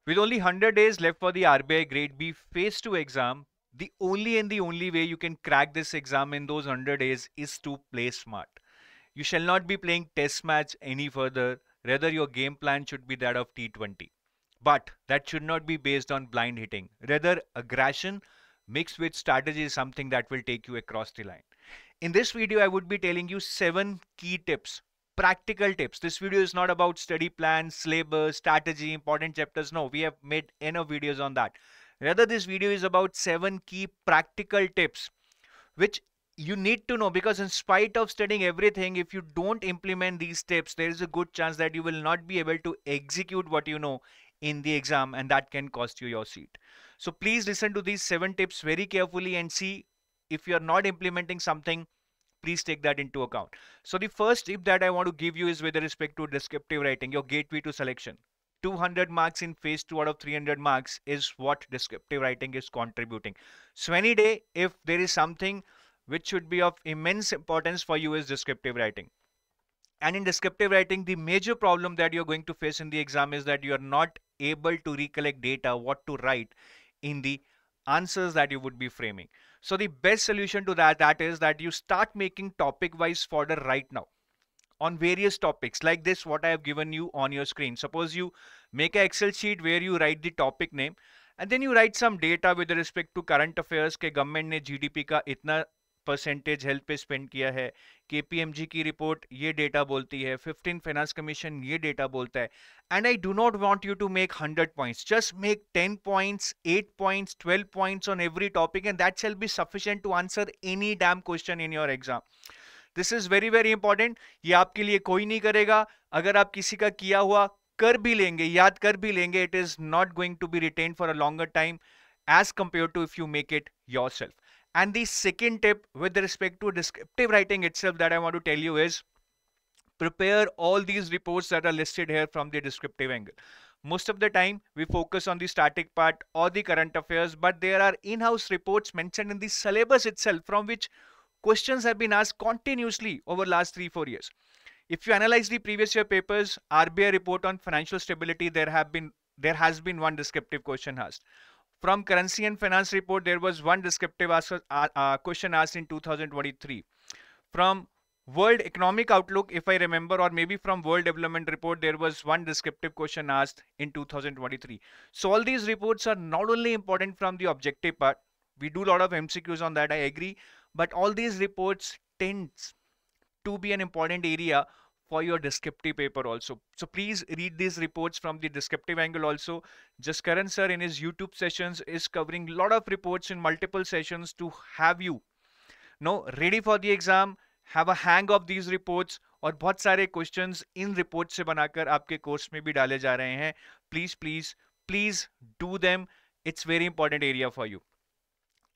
With only 100 days left for the RBI Grade B Phase 2 exam, the only way you can crack this exam in those 100 days is to play smart. You shall not be playing test match any further. Rather, your game plan should be that of T20. But that should not be based on blind hitting. Rather, aggression mixed with strategy is something that will take you across the line. In this video, I would be telling you 7 key tips, practical tips. This video is not about study plans, syllabus, strategy, important chapters. No, we have made enough videos on that. Rather, this video is about 7 key practical tips which you need to know, because in spite of studying everything, if you don't implement these tips, there is a good chance that you will not be able to execute what you know in the exam, and that can cost you your seat. So please listen to these 7 tips very carefully and see if you are not implementing something, please take that into account. So the first tip that I want to give you is with respect to descriptive writing, your gateway to selection. 200 marks in phase 2 out of 300 marks is what descriptive writing is contributing. So any day, if there is something which should be of immense importance for you, is descriptive writing. And in descriptive writing, the major problem that you're going to face in the exam is that you are not able to recollect data, what to write in the answers that you would be framing. So the best solution to that is that you start making topic wise fodder right now on various topics like this what I have given you on your screen. Suppose you make an Excel sheet where you write the topic name and then you write some data with respect to current affairs के government ने GDP का इतना percentage health पे spend किया है, KPMG की report ये data बोलती है, 15 फाइनेंस कमीशन ये डेटा बोलता है. And I do not want you to make 100 points, just make 10 points, 8 points, 12 points on every topic, and that shall be sufficient to answer any damn question in your exam. This is very very important. ये आपके लिए कोई नहीं करेगा. अगर आप किसी का किया हुआ कर भी लेंगे, याद कर भी लेंगे, it is not going to be written for a longer time as compared to if you make it yourself. And the second tip with respect to descriptive writing itself that I want to tell you is prepare all these reports that are listed here from the descriptive angle. Most of the time we focus on the static part or the current affairs, but there are in-house reports mentioned in the syllabus itself from which questions have been asked continuously over last 3-4 years. If you analyze the previous year papers, RBI report on financial stability, there has been one descriptive question asked. From currency and finance report, there was one descriptive question asked in 2023. From World Economic Outlook, if I remember, or maybe from World Development Report, there was one descriptive question asked in 2023. So all these reports are not only important from the objective part, we do a lot of MCQs on that, I agree, but all these reports tends to be an important area for your descriptive paper also. So please read these reports from the descriptive angle also. Jaskaran sir in his YouTube sessions is covering a lot of reports in multiple sessions to have you know ready for the exam, have a hang of these reports, और बहुत सारे questions in report से बनाकर आपके course में भी डाले जा रहे हैं. Please please please do them. It's very important area for you.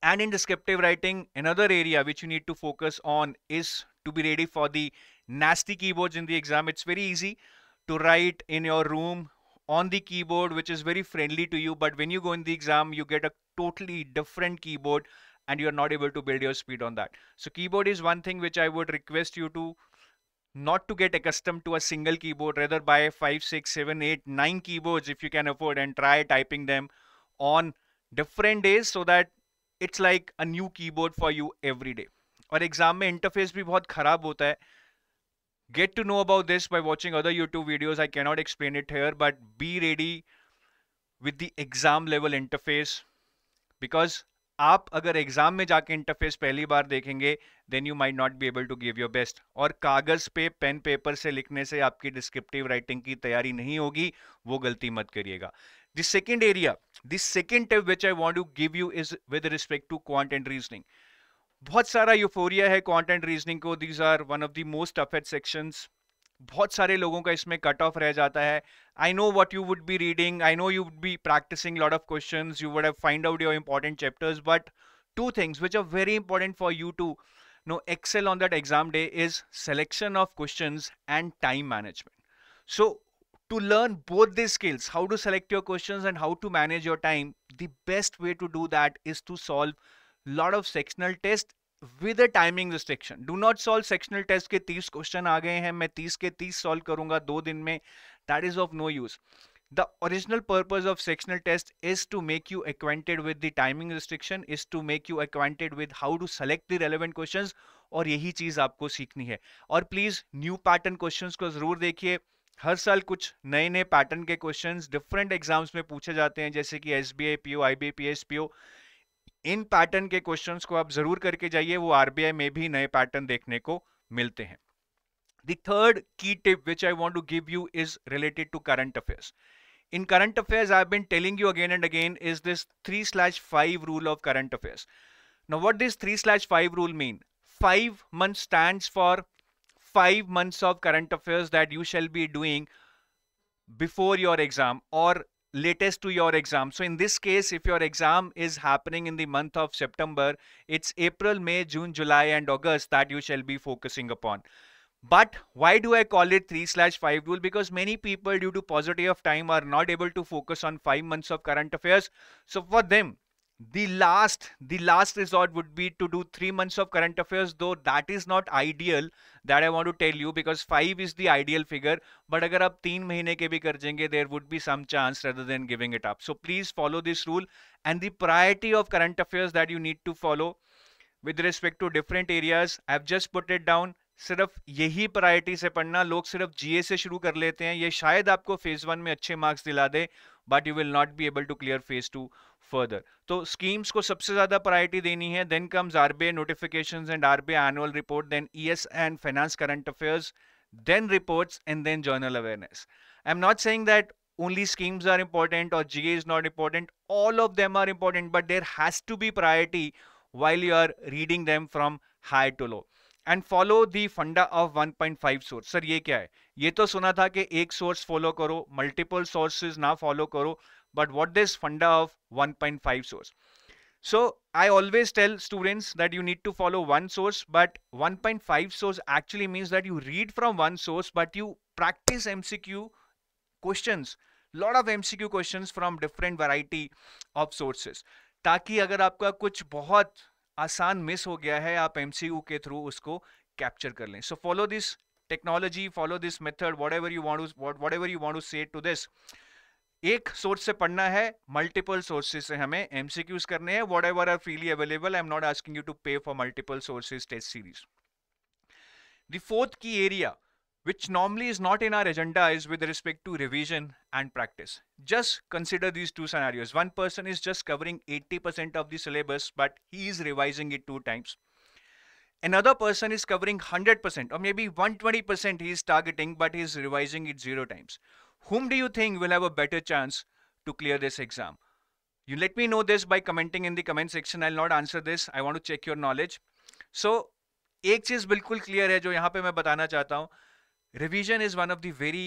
And in descriptive writing, another area which you need to focus on is to be ready for the nasty keyboards in the exam. It's very easy to write in your room on the keyboard, which is very friendly to you. But when you go in the exam, you get a totally different keyboard and you're not able to build your speed on that. So keyboard is one thing which I would request you to not to get accustomed to a single keyboard. Rather buy 5, 6, 7, 8, 9 keyboards if you can afford and try typing them on different days so that it's like a new keyboard for you every day. और exam में interface भी बहुत खराब होता है. Get to know about this by watching other YouTube videos. I cannot explain it here, but be ready with the exam level interface, because आप अगर exam में जाके इंटरफेस पहली बार देखेंगे then you might not be able to give your best. और कागज पे pen paper से लिखने से आपकी डिस्क्रिप्टिव राइटिंग की तैयारी नहीं होगी, वो गलती मत करिएगा. The second area, the second tip which I want to give you is with respect to quant and reasoning. बहुत सारा यूफोरिया है क्वांट एंड रीजनिंग को. These are one of the most toughest sections. बहुत सारे लोगों का इसमें cut off रह जाता है. I know what you would be reading, I know you would be practising lot of questions, you would have find out your important chapters, but two things which are very important for you to excel on that exam day is selection of questions and time management. So to learn both these skills, how to select your questions and how to manage your time, the best way to do that is to solve lot of sectional tests with a timing restriction. Do not solve sectional test के 30 question आ गए हैं, मैं 30 के 30 solve करूंगा 2 दिन में. That is of no use. The original purpose of sectional test is to make you acquainted with the timing restriction, is to make you acquainted with how to select the relevant questions, और यही चीज आपको सीखनी है. और please new pattern questions को जरूर देखिए. हर साल कुछ नए नए पैटर्न के क्वेश्चंस डिफरेंट एग्जाम्स में पूछे जाते हैं, जैसे कि एसबीआई पीओ, आईबीपीएस पीओ. इन पैटर्न के क्वेश्चंस को आप जरूर करके जाइए, वो आरबीआई में भी नए पैटर्न देखने को मिलते हैं. The third key tip which I want to give you is related to current affairs. In current affairs, I've been telling you again and again is this 3/5 rule of current affairs. Now, what does 3/5 rule mean? 5 months stands for 5 months of current affairs that you shall be doing before your exam or latest to your exam. So in this case, if your exam is happening in the month of September, it's April, May, June, July, and August that you shall be focusing upon. But why do I call it 3/5 rule? Because many people, due to paucity of time, are not able to focus on 5 months of current affairs. So for them, the last resort would be to do 3 months of current affairs, though that is not ideal, that I want to tell you, because 5 is the ideal figure. But अगर आप 3 महीने के भी कर देंगे, there would be some chance rather than giving it up. So please follow this rule, and the priority of current affairs that you need to follow with respect to different areas, I've just put it down. सिर्फ यही priority से पढ़ना. लोग सिर्फ जीए से शुरू कर लेते हैं, ये शायद आपको फेज 1 में अच्छे मार्क्स दिला दे, but you will not be able to clear phase 2 further. तो स्कीम्स को सबसे ज्यादा प्रायोरिटी देनी है. Then comes RBI notifications and RBI annual report, then ES and finance current affairs, then reports, and then journal awareness. I'm not saying that only schemes are important or GA is not important. All of them are important, but there has to be priority while you are reading them from high to low. And follow the funda of 1.5 source. Sir ये क्या है? ये तो सुना था कि एक source follow करो, मल्टीपल सोर्सेज ना फॉलो करो, but what this funda of 1.5 source? So I always tell students that you need to follow one source, but 1.5 source actually means that you read from one source, but you practice MCQ questions, lot of MCQ questions from different variety of sources, ताकि अगर आपका कुछ बहुत आसान miss हो गया है, आप MCQ के थ्रू उसको कैप्चर कर लें. So follow this technology, follow this method, whatever you want to say to this. एक सोर्स से पढ़ना है, मल्टीपल सोर्सेज से हमें एमसीक्यूज करने हैं. Whatever are freely available. I am not asking you to pay for multiple sources test series. The fourth key area which normally is not in our agenda is with respect to revision and practice. Just consider these two scenarios. One person is just covering 80% of the syllabus, but he is revising it 2 times. Another person is covering 100% or maybe 120% he is targeting, but he is revising it 0 times. Whom do you think will have a better chance to clear this exam? You let me know this by commenting in the comment section. I'll not answer this. I want to check your knowledge. So, एक चीज बिल्कुल clear है जो यहाँ पे मैं बताना चाहता हूँ. Revision is one of the very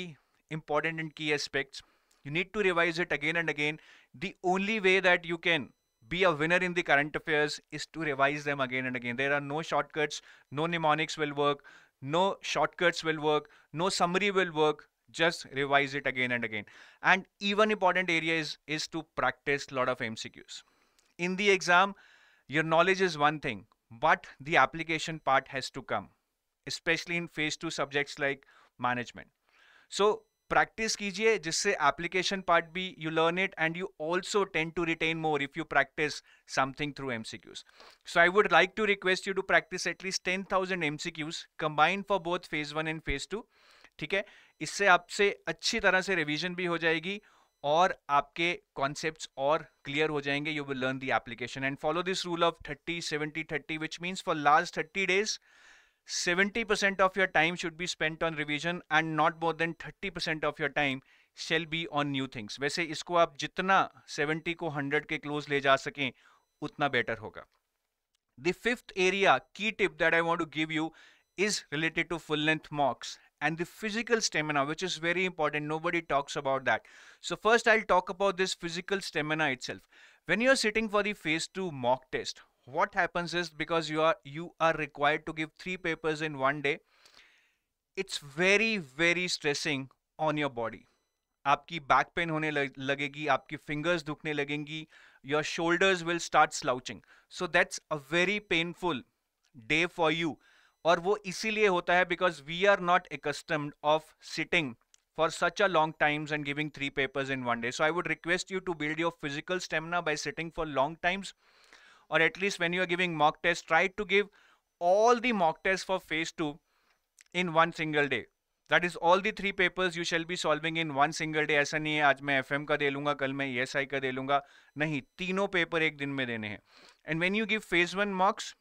important and key aspects. You need to revise it again and again. The only way that you can be a winner in the current affairs is to revise them again and again. There are no shortcuts, no mnemonics will work, no shortcuts will work, no summary will work. Just revise it again and again. And even important area is to practice a lot of MCQs. In the exam, your knowledge is one thing, but the application part has to come, especially in phase 2 subjects like management. So practice कीजिए जिससे application part भी you learn it, and you also tend to retain more if you practice something through MCQs. So I would like to request you to practice at least 10,000 MCQs combined for both phase 1 and phase 2. ठीक है, इससे आपसे अच्छी तरह से revision भी हो जाएगी और आपके कॉन्सेप्ट्स और क्लियर हो जाएंगे. You will learn the application and follow this rule of 30-70-30, which means for last 30 days 70% of your time should be spent on revision and not more than 30% of your time shall be on new things. वैसे इसको आप जितना 70 को 100 के close ले जा सकें उतना बेटर होगा. The fifth area, key tip that I want to give you is related to full length mocks and the physical stamina, which is very important. Nobody talks about that. So first I'll talk about this physical stamina itself. When you're sitting for the phase 2 mock test, what happens is, because you are required to give 3 papers in one day, it's very stressing on your body. आपकी back pain होने लगेगी, आपकी fingers दुखने लगेंगी, your shoulders will start slouching. So that's a very painful day for you. और वो इसीलिए होता है because we are not accustomed of sitting for such a long times and giving 3 papers in one day. So I would request you to build your physical stamina by sitting for long times, or at least when you are giving mock tests, try to give all the mock tests for phase 2 in one single day. That is all the 3 papers you shall be solving in one single day. ऐसा नहीं है आज मैं FM का दे लूंगा, कल मैं ESI का दे लूंगा, नहीं, तीनों पेपर एक दिन में देने हैं. And when you give phase 1 मॉक्स,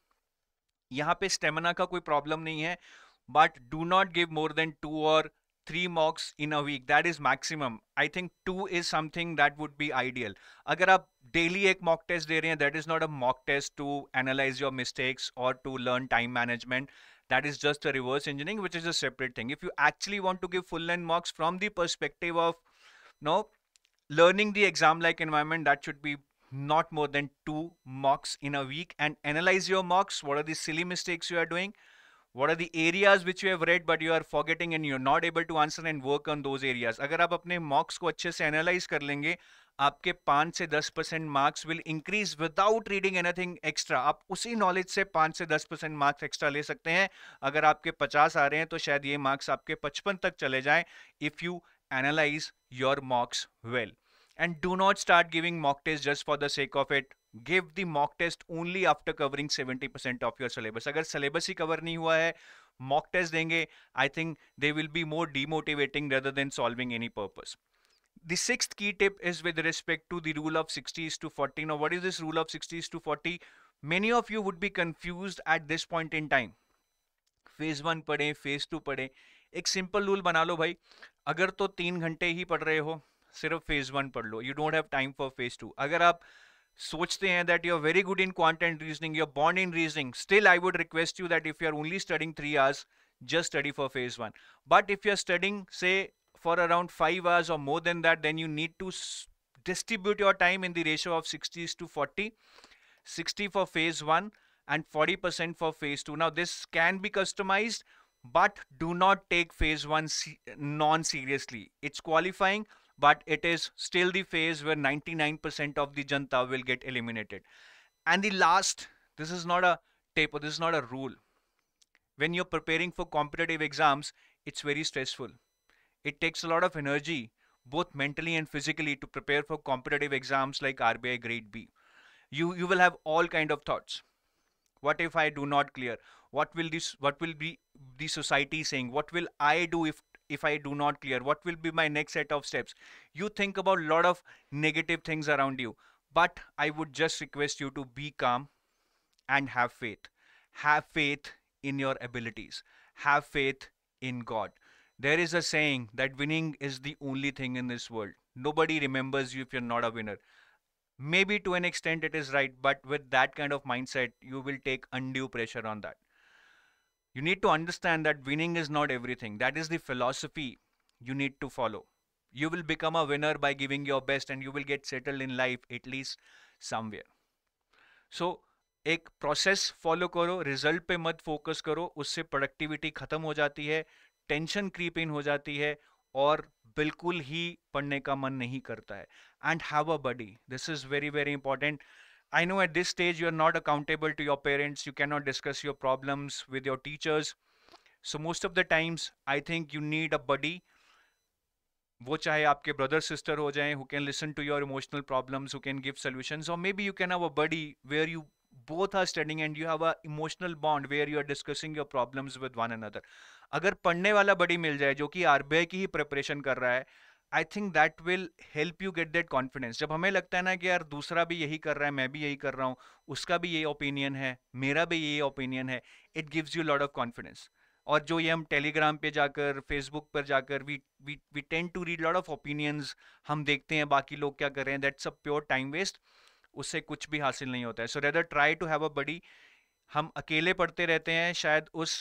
यहाँ पे स्टेमिना का कोई प्रॉब्लम नहीं है, but do not give more than 2 or 3 mocks in a week. That is maximum. I think 2 is something that would be ideal. अगर आप डेली एक मॉक टेस्ट दे रहे हैं, that is not a mock test to analyze your mistakes or to learn time management. That is just a reverse engineering, which is a separate thing. If you actually want to give full length mocks from the perspective of learning the exam like environment, that should be not more than 2 mocks in a week, and analyze your mocks. What are the silly mistakes you are doing? What are the areas which you have read but you are forgetting and you're not able to answer, and work on those areas. अगर आप अपने mocks को अच्छे से analyze कर लेंगे, आपके 5 से 10% marks will increase without reading anything extra. आप उसी knowledge से 5 से 10% marks extra ले सकते हैं. अगर आपके 50 आ रहे हैं तो शायद ये marks आपके 55 तक चले जाएं if you analyze your mocks well. And do not start giving mock tests just for the sake of it. Give the mock test only after covering 70% of your syllabus. अगर syllabus ही cover नहीं हुआ है, mock test देंगे, I think they will be more demotivating rather than solving any purpose. The 6th key tip is with respect to the rule of 60:40. Now, what is this rule of 60:40? Many of you would be confused at this point in time. Phase 1 पढ़े, phase 2 पढ़े. एक simple rule बना लो भाई. अगर तो 3 घंटे ही पढ़ रहे हो, सिर्फ phase 1 पढ़ लो. You don't have time for phase 2. अगर आप सोचते हैं that you're very good in quant and reasoning, you're born in reasoning, still I would request you that if you're only studying 3 hours, just study for phase 1. But if you're studying, say, for around 5 hours or more than that, then you need to distribute your time in the ratio of 60:40. 60 for phase 1 and 40% for phase 2. Now, this can be customized, but do not take phase 1 non-seriously. It's qualifying, but it is still the phase where 99% of the janta will get eliminated. And the last, this is not a tip, or this is not a rule. When you're preparing for competitive exams, it's very stressful. It takes a lot of energy, both mentally and physically, to prepare for competitive exams like RBI Grade B. You will have all kind of thoughts. What if I do not clear? What will be the society saying? What will I do if I do not clear? What will be my next set of steps? You think about a lot of negative things around you, but I would just request you to be calm and have faith. Have faith in your abilities. Have faith in God. There is a saying that winning is the only thing in this world. Nobody remembers you if you're not a winner. Maybe to an extent it is right, but with that kind of mindset, you will take undue pressure on that. You need to understand that winning is not everything. That is the philosophy you need to follow. You will become a winner by giving your best, and you will get settled in life at least somewhere. So, एक process follow करो, result पे मत focus करो, उससे productivity खत्म हो जाती है, टेंशन क्रीप इन हो जाती है, और बिल्कुल ही पढ़ने का मन नहीं करता है. And have a buddy. This is very very important. I know at this stage you are not accountable to your parents. You cannot discuss your problems with your teachers. So most of the times, I think you need a buddy. वो चाहे आपके brother sister हो जाएं, who can listen to your emotional problems, who can give solutions, or maybe you can have a buddy where you both are studying and you have a emotional bond where you are discussing your problems with one another. अगर पढ़ने वाला buddy मिल जाए जो कि RBI की ही preparation कर रहा है, I think that will help you get that confidence. जब हमें लगता है ना कि यार दूसरा भी यही कर रहा है, मैं भी यही कर रहा हूँ, उसका भी यही ओपिनियन है, मेरा भी यही ओपिनियन है, it gives you lot of confidence. और जो ये हम टेलीग्राम पे जाकर, फेसबुक पर जाकर, we tend to read lot of opinions, हम देखते हैं बाकी लोग क्या कर रहे हैं, that's a pure time waste. उससे कुछ भी हासिल नहीं होता है. So rather try to have a buddy. हम अकेले पढ़ते रहते हैं, शायद उस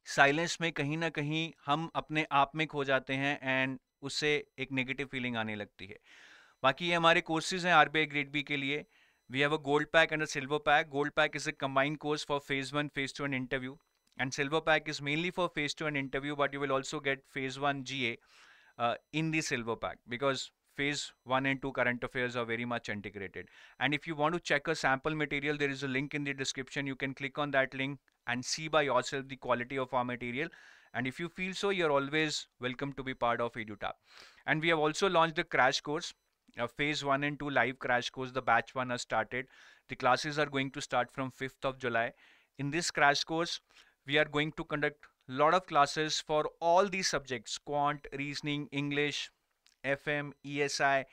साइलेंस में कहीं ना कहीं हम अपने आप में खो जाते हैं, एंड उससे एक नेगेटिव फीलिंग आने लगती है. बाकी ये हमारे कोर्सेज हैं आरबीआई ग्रेड बी के लिए. We have a gold pack and a silver pack. Gold pack is a combined course for phase 1, phase 2 and interview, and silver pack is mainly for phase 2 and interview, but you will also get phase 1 GA in the silver pack, because phase 1 and 2 current affairs are very much integrated. And if you want to check a sample material, there is a link in the description. You can click on that link and see by yourself the quality of our material. And if you feel so, you're always welcome to be part of EduTap. And we have also launched the crash course, phase 1 and 2 live crash course. The batch 1 has started. The classes are going to start from 5th of July. In this crash course, we are going to conduct a lot of classes for all these subjects: quant, reasoning, English, FM, ESI.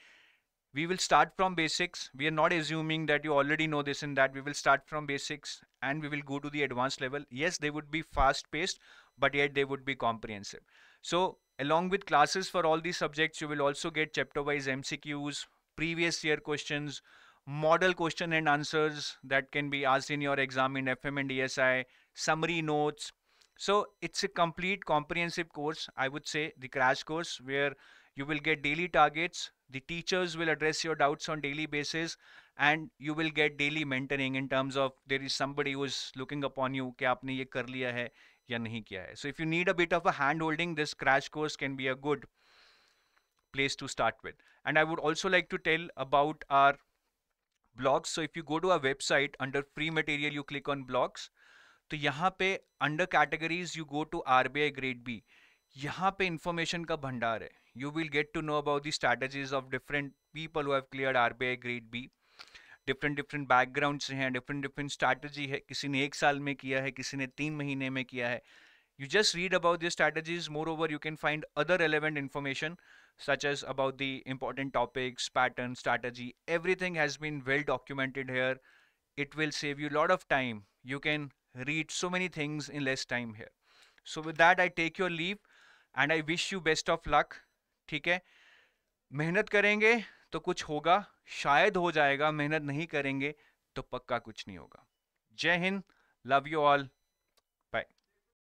We will start from basics. We are not assuming that you already know this and that. We will start from basics and we will go to the advanced level. Yes, they would be fast paced, but yet they would be comprehensive. So along with classes for all these subjects, you will also get chapter wise MCQs, previous year questions, model question and answers that can be asked in your exam in FM and ESI, summary notes. So it's a complete comprehensive course, I would say, the crash course, where you will get daily targets. The teachers will address your doubts on daily basis, and you will get daily mentoring in terms of there is somebody who is looking upon you कि आपने ये कर लिया है या नहीं किया है. So if you need a bit of a hand holding, this crash course can be a good place to start with. And I would also like to tell about our blogs. So if you go to our website, under free material you click on blogs. तो यहाँ पे under categories you go to RBI grade B. यहाँ पे information का भंडार है. You will get to know about the strategies of different people who have cleared RBI grade B. Different different background से हैं, डिफरेंट डिफरेंट स्ट्रैटेजी है. किसी ने 1 साल में किया है, किसी ने 3 महीने में किया है. You just read about the strategies. Moreover, you can find other relevant information such as about the important topics, pattern, strategy. Everything has been well documented here. It will save you a lot of time. You can read so many things in less time here. So with that, I take your leave and I wish you best of luck. ठीक है, मेहनत करेंगे तो कुछ होगा, शायद हो जाएगा. मेहनत नहीं करेंगे तो पक्का कुछ नहीं होगा. जय हिंद, लव यू ऑल.